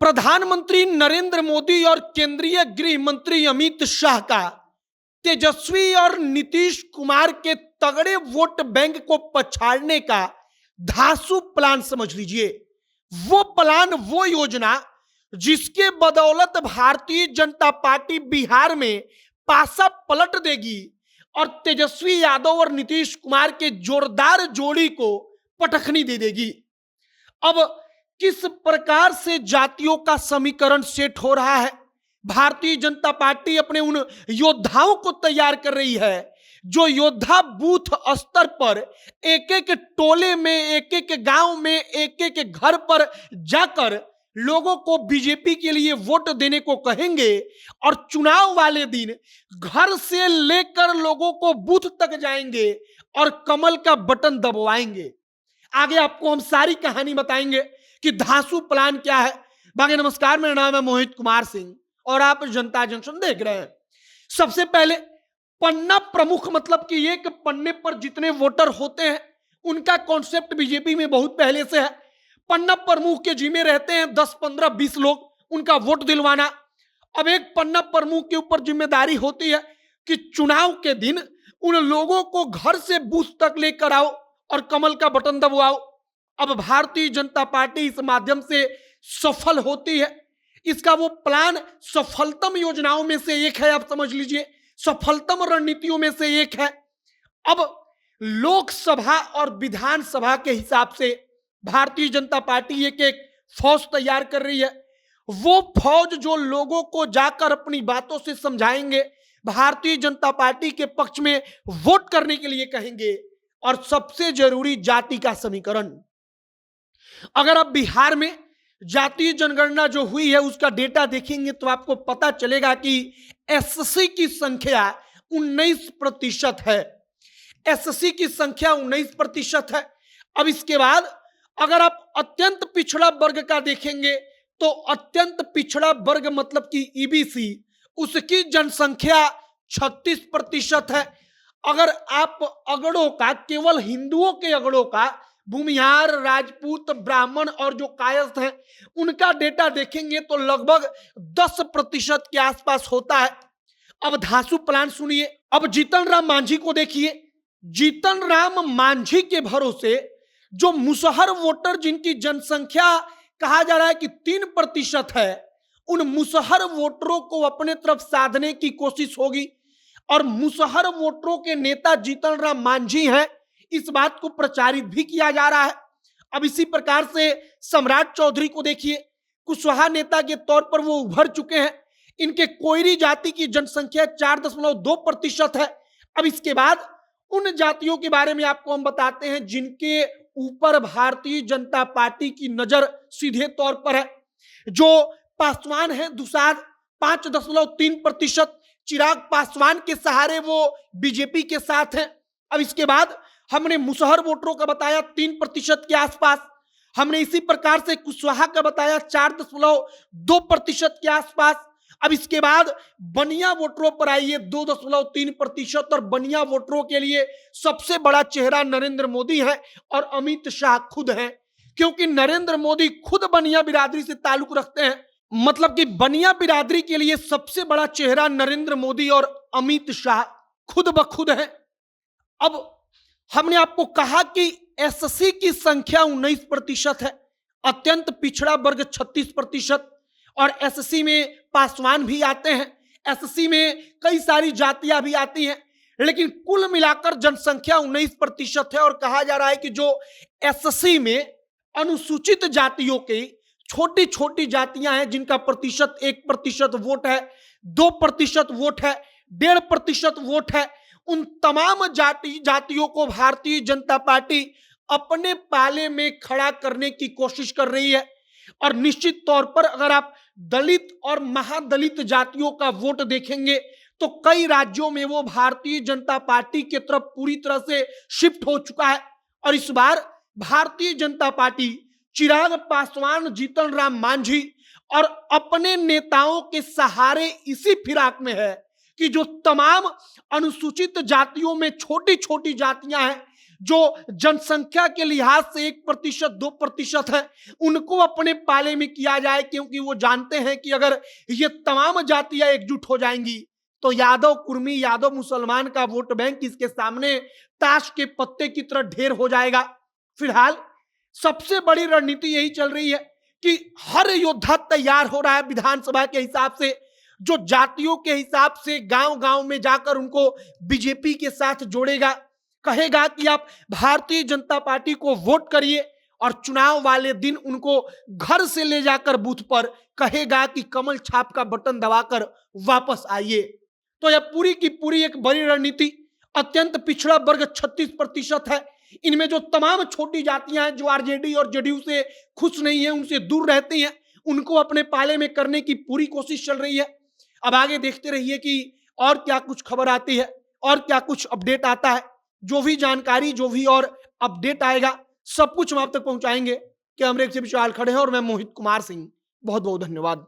प्रधानमंत्री नरेंद्र मोदी और केंद्रीय गृह मंत्री अमित शाह का तेजस्वी और नीतीश कुमार के तगड़े वोट बैंक को पछाड़ने का धांसू प्लान समझ लीजिए। वो प्लान, वो योजना जिसके बदौलत भारतीय जनता पार्टी बिहार में पासा पलट देगी और तेजस्वी यादव और नीतीश कुमार के जोरदार जोड़ी को पटखनी दे देगी। अब किस प्रकार से जातियों का समीकरण सेट हो रहा है? भारतीय जनता पार्टी अपने उन योद्धाओं को तैयार कर रही है जो योद्धा बूथ स्तर पर एक एक टोले में, एक एक गांव में, एक एक घर पर जाकर लोगों को बीजेपी के लिए वोट देने को कहेंगे और चुनाव वाले दिन घर से लेकर लोगों को बूथ तक जाएंगे और कमल का बटन दबवाएंगे। आगे आपको हम सारी कहानी बताएंगे कि धांसू प्लान क्या है। बाकी नमस्कार, मेरा नाम है मोहित कुमार सिंह और आप जनता जंक्शन देख रहे हैं। सबसे पहले पन्ना प्रमुख, मतलब कि एक पन्ने पर जितने वोटर होते हैं उनका कॉन्सेप्ट बीजेपी में बहुत पहले से है। पन्ना प्रमुख के जिम्मे रहते हैं 10, 15, 20 लोग, उनका वोट दिलवाना। अब एक पन्ना प्रमुख के ऊपर जिम्मेदारी होती है कि चुनाव के दिन उन लोगों को घर से बूथ तक लेकर आओ और कमल का बटन दबाओ। अब भारतीय जनता पार्टी इस माध्यम से सफल होती है। इसका वो प्लान सफलतम योजनाओं में से एक है, आप समझ लीजिए, सफलतम रणनीतियों में से एक है। अब लोकसभा और विधानसभा के हिसाब से भारतीय जनता पार्टी एक एक फौज तैयार कर रही है। वो फौज जो लोगों को जाकर अपनी बातों से समझाएंगे, भारतीय जनता पार्टी के पक्ष में वोट करने के लिए कहेंगे। और सबसे जरूरी, जाति का समीकरण। अगर आप बिहार में जातीय जनगणना जो हुई है उसका डेटा देखेंगे तो आपको पता चलेगा कि एससी की संख्या 19% है। एससी की संख्या 19% है। अब इसके बाद अगर आप अत्यंत पिछड़ा वर्ग का देखेंगे तो अत्यंत पिछड़ा वर्ग मतलब कि ईबीसी, उसकी जनसंख्या 36% है। अगर आप अगड़ों का, केवल हिंदुओं के अगड़ों का, भूमिहार, राजपूत, ब्राह्मण और जो कायस्थ हैं उनका डेटा देखेंगे तो लगभग 10% के आसपास होता है। अब धांसू प्लान सुनिए। अब जीतन राम मांझी को देखिए। जीतन राम मांझी के भरोसे जो मुसहर वोटर, जिनकी जनसंख्या कहा जा रहा है कि 3% है, उन मुसहर वोटरों को अपने तरफ साधने की कोशिश होगी। और मुसहर वोटरों के नेता जीतन राम मांझी हैं, इस बात को प्रचारित भी किया जा रहा है। अब इसी प्रकार से सम्राट चौधरी को देखिए। कुशवाहा नेता के तौर पर वो उभर चुके हैं। इनके कोयरी जाति की जनसंख्या 4.2% है। अब इसके बाद उन जातियों के बारे में आपको हम बताते हैं जिनके ऊपर भारतीय जनता पार्टी की नजर सीधे तौर पर है। जो पासवान है, दुसाध 5.3%, चिराग पासवान के सहारे वो बीजेपी के साथ हैं। अब इसके बाद हमने मुसहर वोटरों का बताया 3% के आसपास। हमने इसी प्रकार से कुशवाहा का बताया 4.2% के आसपास। अब इसके बाद बनिया वोटरों पर आइए 2.3%। और बनिया वोटरों के लिए सबसे बड़ा चेहरा नरेंद्र मोदी है और अमित शाह खुद हैं, क्योंकि नरेंद्र मोदी खुद बनिया बिरादरी से ताल्लुक रखते हैं। मतलब कि बनिया बिरादरी के लिए सबसे बड़ा चेहरा नरेंद्र मोदी और अमित शाह खुद ब खुद है। अब हमने आपको कहा कि एससी की संख्या 19% है, अत्यंत पिछड़ा वर्ग 36%, और एससी में पासवान भी आते हैं, एससी में कई सारी जातियां भी आती हैं, लेकिन कुल मिलाकर जनसंख्या 19% है। और कहा जा रहा है कि जो एससी में अनुसूचित जातियों की छोटी छोटी जातियां हैं जिनका प्रतिशत 1% वोट है, 2% वोट है, 1.5% वोट है, उन तमाम जातियों को भारतीय जनता पार्टी अपने पाले में खड़ा करने की कोशिश कर रही है। और निश्चित तौर पर अगर आप दलित और महादलित जातियों का वोट देखेंगे तो कई राज्यों में वो भारतीय जनता पार्टी की तरफ पूरी तरह से शिफ्ट हो चुका है। और इस बार भारतीय जनता पार्टी चिराग पासवान, जीतन राम मांझी और अपने नेताओं के सहारे इसी फिराक में है कि जो तमाम अनुसूचित जातियों में छोटी छोटी जातियां हैं, जो जनसंख्या के लिहाज से 1% 2% है, उनको अपने पाले में किया जाए, क्योंकि वो जानते हैं कि अगर ये तमाम जातियां एकजुट हो जाएंगी तो यादव कुर्मी, यादव मुसलमान का वोट बैंक इसके सामने ताश के पत्ते की तरह ढेर हो जाएगा। फिलहाल सबसे बड़ी रणनीति यही चल रही है कि हर योद्धा तैयार हो रहा है विधानसभा के हिसाब से, जो जातियों के हिसाब से गांव गांव में जाकर उनको बीजेपी के साथ जोड़ेगा, कहेगा कि आप भारतीय जनता पार्टी को वोट करिए, और चुनाव वाले दिन उनको घर से ले जाकर बूथ पर कहेगा कि कमल छाप का बटन दबाकर वापस आइए। तो यह पूरी की पूरी एक बड़ी रणनीति। अत्यंत पिछड़ा वर्ग 36% है, इनमें जो तमाम छोटी जातियां हैं जो आरजेडी और जेडीयू से खुश नहीं है, उनसे दूर रहती हैं, उनको अपने पाले में करने की पूरी कोशिश चल रही है। अब आगे देखते रहिए कि और क्या कुछ खबर आती है और क्या कुछ अपडेट आता है। जो भी जानकारी, जो भी और अपडेट आएगा, सब कुछ हम आप तक पहुंचाएंगे। कैमरे से विशाल खड़े हैं और मैं मोहित कुमार सिंह। बहुत बहुत धन्यवाद।